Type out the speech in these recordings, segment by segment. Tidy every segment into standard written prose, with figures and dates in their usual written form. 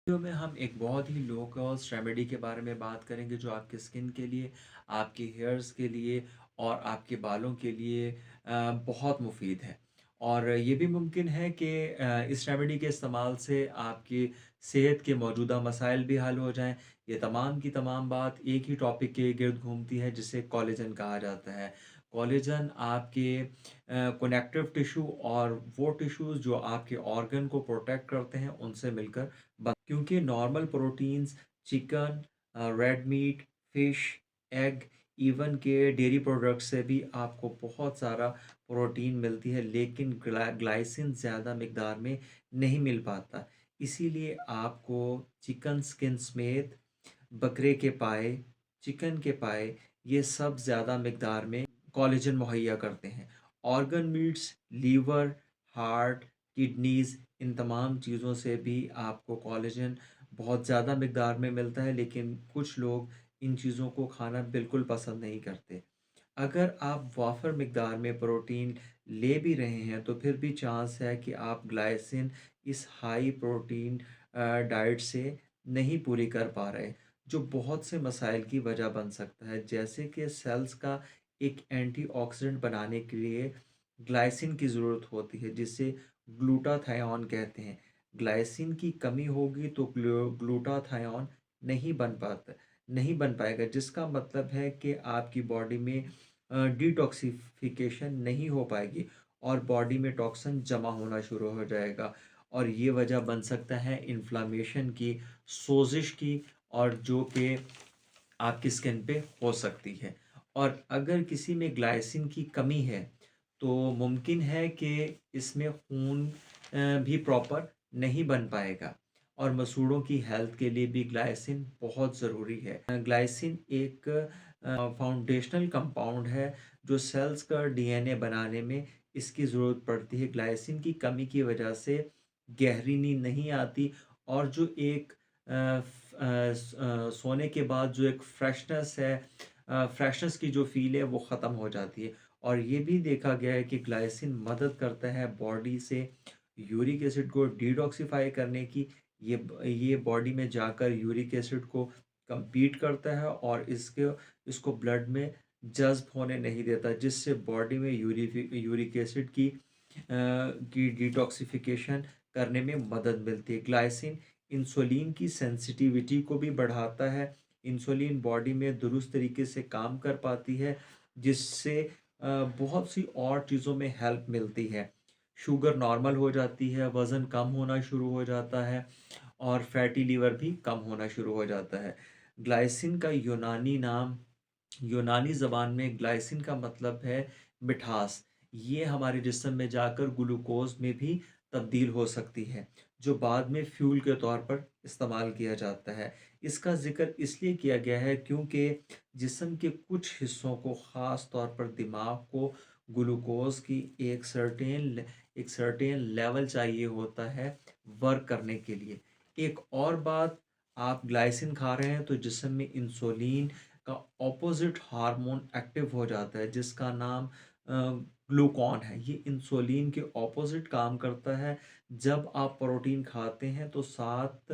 Video में हम एक बहुत ही लो कॉस्ट रेमेडी के बारे में बात करेंगे जो आपके स्किन के लिए, आपके हेयर्स के लिए और आपके बालों के लिए बहुत मुफीद है। और ये भी मुमकिन है कि इस रेमेडी के इस्तेमाल से आपकी सेहत के मौजूदा मसाइल भी हल हो जाएं। ये तमाम की तमाम बात एक ही टॉपिक के गिर्द घूमती है जिसे कोलेजन कहा जाता है। कोलेजन आपके कनेक्टिव टिश्यू और वो टिश्यूज़ जो आपके ऑर्गन को प्रोटेक्ट करते हैं उनसे मिलकर क्योंकि normal proteins chicken, red meat, fish, egg, even के डेयरी प्रोडक्ट से भी आपको बहुत सारा प्रोटीन मिलती है, लेकिन ग्लाइसिन ज़्यादा मकदार में नहीं मिल पाता। इसीलिए आपको चिकन स्किन समेत बकरे के पाए, चिकन के पाए, ये सब ज़्यादा मकदार में कोलेजन मुहैया करते हैं। Organ meats, liver, heart, kidneys, इन तमाम चीज़ों से भी आपको कोलेजन बहुत ज़्यादा मकदार में मिलता है, लेकिन कुछ लोग इन चीज़ों को खाना बिल्कुल पसंद नहीं करते। अगर आप वाफ़र मकदार में प्रोटीन ले भी रहे हैं तो फिर भी चांस है कि आप ग्लाइसिन इस हाई प्रोटीन डाइट से नहीं पूरी कर पा रहे, जो बहुत से मसाइल की वजह बन सकता है। जैसे कि सेल्स का एक एंटीऑक्सीडेंट बनाने के लिए ग्लाइसिन की ज़रूरत होती है, जिसे ग्लूटाथायोन कहते हैं। ग्लाइसिन की कमी होगी तो ग्लूटाथायोन नहीं बन पाता, नहीं बन पाएगा, जिसका मतलब है कि आपकी बॉडी में डिटॉक्सिफिकेशन नहीं हो पाएगी और बॉडी में टॉक्सिन जमा होना शुरू हो जाएगा। और ये वजह बन सकता है इन्फ्लामेशन की, सोजिश की, और जो कि आपकी स्किन पे हो सकती है। और अगर किसी में ग्लाइसिन की कमी है तो मुमकिन है कि इसमें खून भी प्रॉपर नहीं बन पाएगा। और मसूड़ों की हेल्थ के लिए भी ग्लाइसिन बहुत ज़रूरी है। ग्लाइसिन एक फाउंडेशनल कंपाउंड है जो सेल्स का डीएनए बनाने में इसकी ज़रूरत पड़ती है। ग्लाइसिन की कमी की वजह से गहरी नींद नहीं आती और जो एक सोने के बाद जो एक फ्रेशनेस है, फ्रेशनेस की जो फील है वो ख़त्म हो जाती है। और ये भी देखा गया है कि ग्लाइसिन मदद करता है बॉडी से यूरिक एसिड को डिटॉक्सिफाई करने की। ये बॉडी में जाकर यूरिक एसिड को compete करता है और इसके इसको ब्लड में जज्ब होने नहीं देता, जिससे बॉडी में यूरिक एसिड की डिटॉक्सिफिकेशन करने में मदद मिलती है। ग्लाइसिन इंसुलिन की सेंसिटिविटी को भी बढ़ाता है। इंसुलिन बॉडी में दुरुस्त तरीके से काम कर पाती है, जिससे बहुत सी और चीज़ों में हेल्प मिलती है। शुगर नॉर्मल हो जाती है, वज़न कम होना शुरू हो जाता है और फैटी लीवर भी कम होना शुरू हो जाता है। ग्लाइसिन का यूनानी ज़बान में ग्लाइसिन का मतलब है मिठास। ये हमारे जिस्म में जाकर ग्लूकोज़ में भी तब्दील हो सकती है, जो बाद में फ्यूल के तौर पर इस्तेमाल किया जाता है। इसका ज़िक्र इसलिए किया गया है क्योंकि जिस्म के कुछ हिस्सों को, ख़ास तौर पर दिमाग को, ग्लूकोज़ की एक सर्टेन लेवल चाहिए होता है वर्क करने के लिए। एक और बात, आप ग्लाइसिन खा रहे हैं तो जिस्म में इंसुलिन का ऑपोजिट हार्मोन एक्टिव हो जाता है, जिसका नाम ग्लूकॉन है। ये इंसुलिन के ऑपोजिट काम करता है। जब आप प्रोटीन खाते हैं तो साथ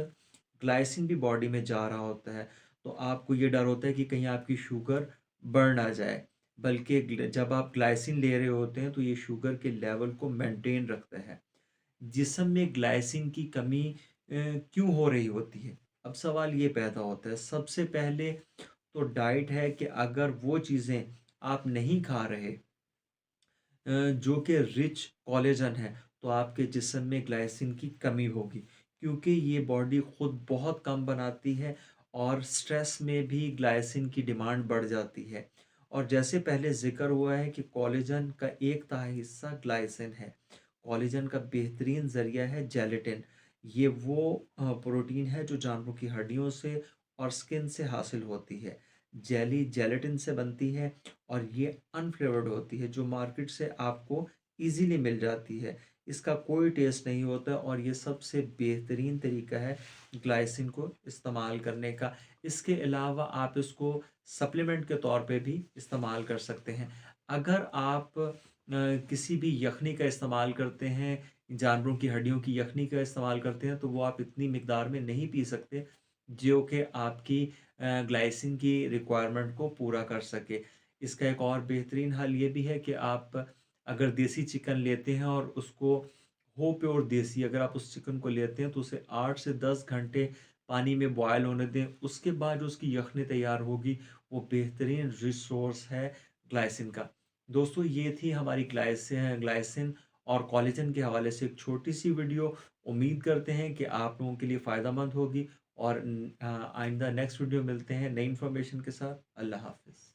ग्लाइसिन भी बॉडी में जा रहा होता है, तो आपको ये डर होता है कि कहीं आपकी शुगर बढ़ ना जाए। बल्कि जब आप ग्लाइसिन ले रहे होते हैं तो ये शुगर के लेवल को मेंटेन रखता है। जिस्म में ग्लाइसिन की कमी क्यों हो रही होती है? अब सवाल ये पैदा होता है, सबसे पहले तो डाइट है कि अगर वो चीज़ें आप नहीं खा रहे जो कि रिच कोलेजन है, तो आपके जिस्म में ग्लाइसिन की कमी होगी, क्योंकि ये बॉडी खुद बहुत कम बनाती है और स्ट्रेस में भी ग्लाइसिन की डिमांड बढ़ जाती है। और जैसे पहले ज़िक्र हुआ है कि कोलेजन का एक तिहाई हिस्सा ग्लाइसिन है। कोलेजन का बेहतरीन ज़रिया है जेलेटिन। ये वो प्रोटीन है जो जानवरों की हड्डियों से और स्किन से हासिल होती है। जेली जेलेटिन से बनती है और ये अनफ्लेवर्ड होती है, जो मार्केट से आपको इजीली मिल जाती है। इसका कोई टेस्ट नहीं होता और ये सबसे बेहतरीन तरीका है ग्लाइसिन को इस्तेमाल करने का। इसके अलावा आप इसको सप्लीमेंट के तौर पे भी इस्तेमाल कर सकते हैं। अगर आप किसी भी यखनी का इस्तेमाल करते हैं जानवरों की हड्डियों की यखनी का इस्तेमाल करते हैं, तो वो आप इतनी मिकदार में नहीं पी सकते, जो कि आपकी ग्लाइसिन की रिक्वायरमेंट को पूरा कर सके। इसका एक और बेहतरीन हल ये भी है कि आप अगर देसी चिकन लेते हैं और उसको हो प्योर देसी, अगर आप उस चिकन को लेते हैं तो उसे 8 से 10 घंटे पानी में बॉयल होने दें। उसके बाद जो उसकी यखनी तैयार होगी, वो बेहतरीन रिसोर्स है ग्लाइसिन का। दोस्तों, ये थी हमारी ग्लाइसिन और कोलेजन के हवाले से एक छोटी-सी वीडियो। उम्मीद करते हैं कि आप लोगों के लिए फ़ायदेमंद होगी और आइंदा नेक्स्ट वीडियो मिलते हैं नई इन्फॉर्मेशन के साथ। अल्लाह हाफ़िज़।